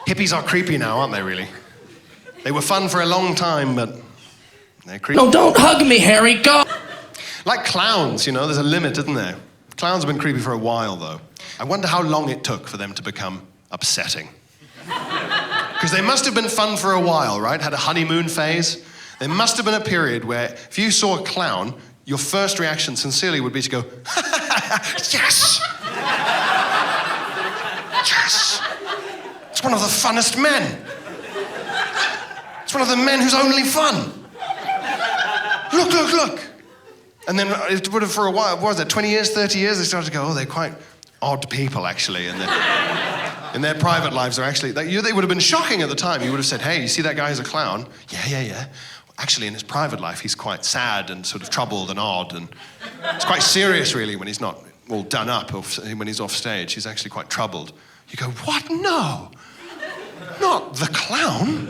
Hippies are creepy now, aren't they, really? They were fun for a long time, but they're creepy. No, don't hug me, Harry, go! Like clowns, you know, there's a limit, isn't there? Clowns have been creepy for a while, though. I wonder how long it took for them to become upsetting. Because they must have been fun for a while, right? Had a honeymoon phase. There must have been a period where if you saw a clown, your first reaction sincerely would be to go, yes! Yes! It's one of the funnest men. It's one of the men who's only fun. Look, look, look. And then it would have for a while, what was it, 20 years, 30 years, they started to go, oh, they're quite odd people, actually. And in their private lives, they're actually, they would have been shocking at the time. You would have said, hey, you see that guy who's a clown? Yeah. Actually, in his private life, he's quite sad and sort of troubled and odd. And it's quite serious, really, when he's not all done up or when he's off stage. He's actually quite troubled. You go, what? No. Not the clown.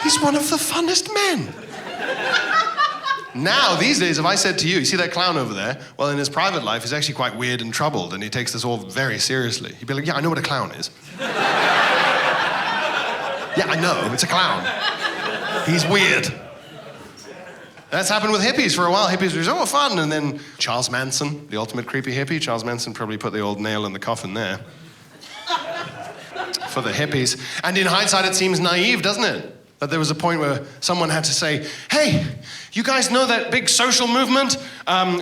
He's one of the funnest men. Now, these days, if I said to you, you see that clown over there? Well, in his private life, he's actually quite weird and troubled, and he takes this all very seriously. He'd be like, yeah, I know what a clown is. Yeah, I know, it's a clown. He's weird. That's happened with hippies for a while. Hippies were, oh, fun, and then Charles Manson, the ultimate creepy hippie. Charles Manson probably put the old nail in the coffin there. For the hippies. And in hindsight, it seems naive, doesn't it? That there was a point where someone had to say, hey, you guys know that big social movement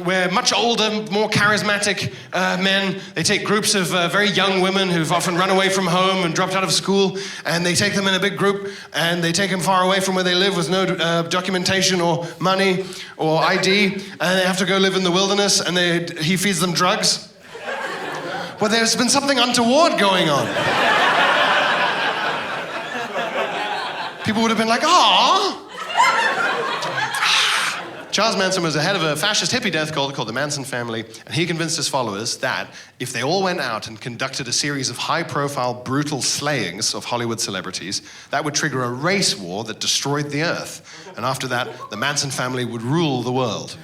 where much older, more charismatic men, they take groups of very young women who've often run away from home and dropped out of school, and they take them in a big group, and they take them far away from where they live with no documentation or money or ID, and they have to go live in the wilderness, and he feeds them drugs. Well, there's been something untoward going on. People would have been like, aww. Charles Manson was the head of a fascist hippie death cult called the Manson family, and he convinced his followers that if they all went out and conducted a series of high-profile, brutal slayings of Hollywood celebrities, that would trigger a race war that destroyed the earth. And after that, the Manson family would rule the world.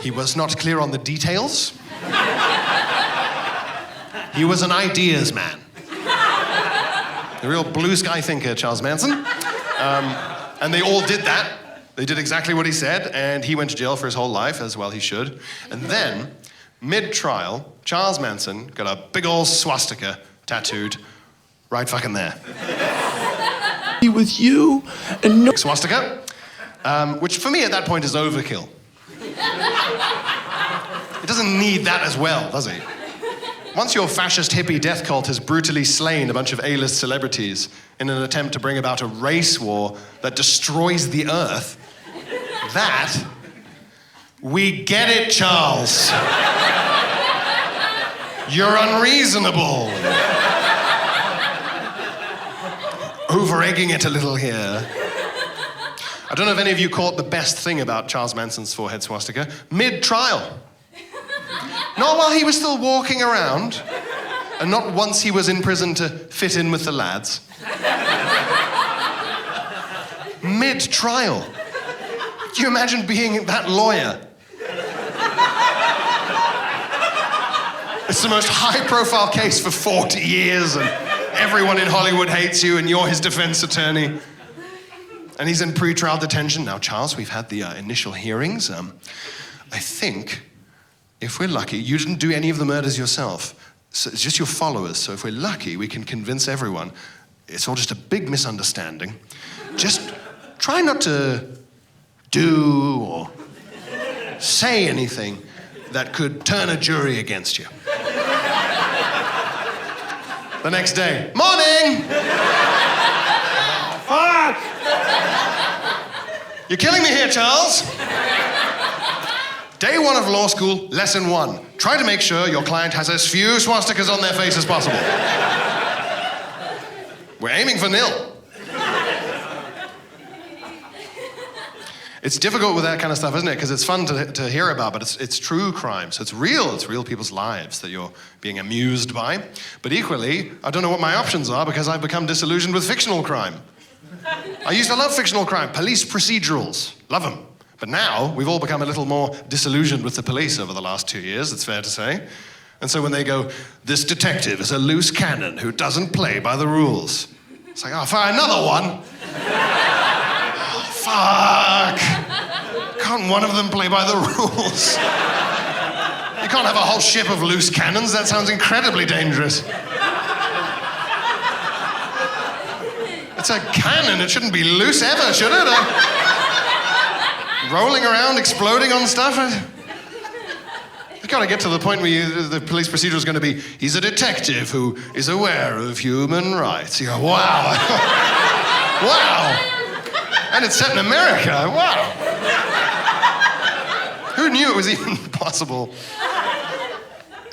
He was not clear on the details. He was an ideas man. A real blue sky thinker, Charles Manson. And they all did that. They did exactly what he said, and he went to jail for his whole life, as well he should. And then, mid-trial, Charles Manson got a big old swastika tattooed right fucking there. Be with you and no swastika, which for me at that point is overkill. It doesn't need that as well, does it? Once your fascist hippie death cult has brutally slain a bunch of A-list celebrities in an attempt to bring about a race war that destroys the earth, we get it, Charles. You're unreasonable. Over-egging it a little here. I don't know if any of you caught the best thing about Charles Manson's forehead swastika. Mid-trial. Not while he was still walking around, and not once he was in prison to fit in with the lads. Mid-trial. Can you imagine being that lawyer? It's the most high-profile case for 40 years, and everyone in Hollywood hates you, and you're his defense attorney. And he's in pre-trial detention. Now, Charles, we've had the initial hearings. I think, if we're lucky, you didn't do any of the murders yourself. So it's just your followers. So if we're lucky, we can convince everyone it's all just a big misunderstanding. Just try not to do or say anything that could turn a jury against you. The next day, morning! Fuck! You're killing me here, Charles. Day 1 of law school, lesson 1. Try to make sure your client has as few swastikas on their face as possible. We're aiming for nil. It's difficult with that kind of stuff, isn't it? Because it's fun to hear about, but it's true crime. So it's real people's lives that you're being amused by. But equally, I don't know what my options are because I've become disillusioned with fictional crime. I used to love fictional crime, police procedurals, love them. But now, we've all become a little more disillusioned with the police over the last 2 years, it's fair to say. And so when they go, this detective is a loose cannon who doesn't play by the rules. It's like, oh, another one? Oh, fuck. Can't one of them play by the rules? You can't have a whole ship of loose cannons. That sounds incredibly dangerous. It's a cannon. It shouldn't be loose ever, should it? Rolling around, exploding on stuff. You've got to get to the point where the police procedure is going to be, he's a detective who is aware of human rights. You go, wow. Wow. And it's set in America. Wow. Who knew it was even possible?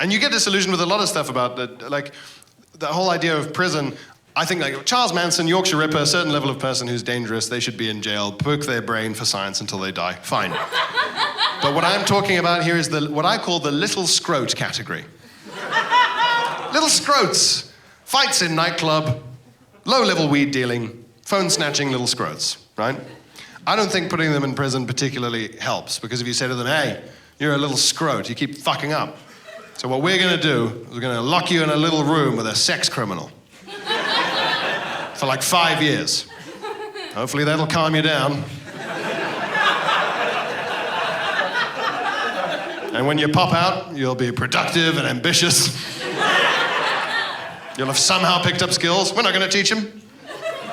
And you get disillusioned with a lot of stuff about the whole idea of prison. I think like Charles Manson, Yorkshire Ripper, a certain level of person who's dangerous, they should be in jail, poke their brain for science until they die. Fine. But what I'm talking about here is what I call the little scrote category. Little scrotes. Fights in nightclub, low-level weed dealing, phone snatching little scrotes, right? I don't think putting them in prison particularly helps, because if you say to them, hey, you're a little scrote, you keep fucking up. So what we're going to do is we're going to lock you in a little room with a sex criminal for like 5 years. Hopefully that'll calm you down. And when you pop out, you'll be productive and ambitious. You'll have somehow picked up skills. We're not going to teach them.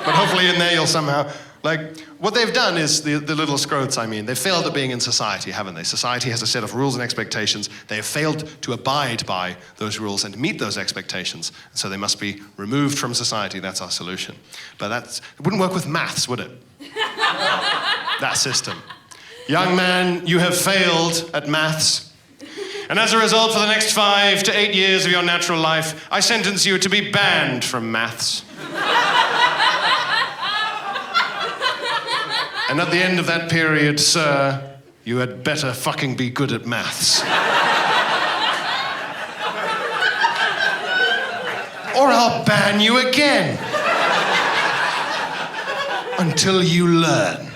But hopefully in there you'll somehow... what they've done is, the little scrotes, I mean, they've failed at being in society, haven't they? Society has a set of rules and expectations. They have failed to abide by those rules and meet those expectations. So they must be removed from society. That's our solution. But it wouldn't work with maths, would it? That system. Young man, you have failed at maths. And as a result, for the next 5 to 8 years of your natural life, I sentence you to be banned from maths. And at the end of that period, sir, you had better fucking be good at maths. Or I'll ban you again. Until you learn.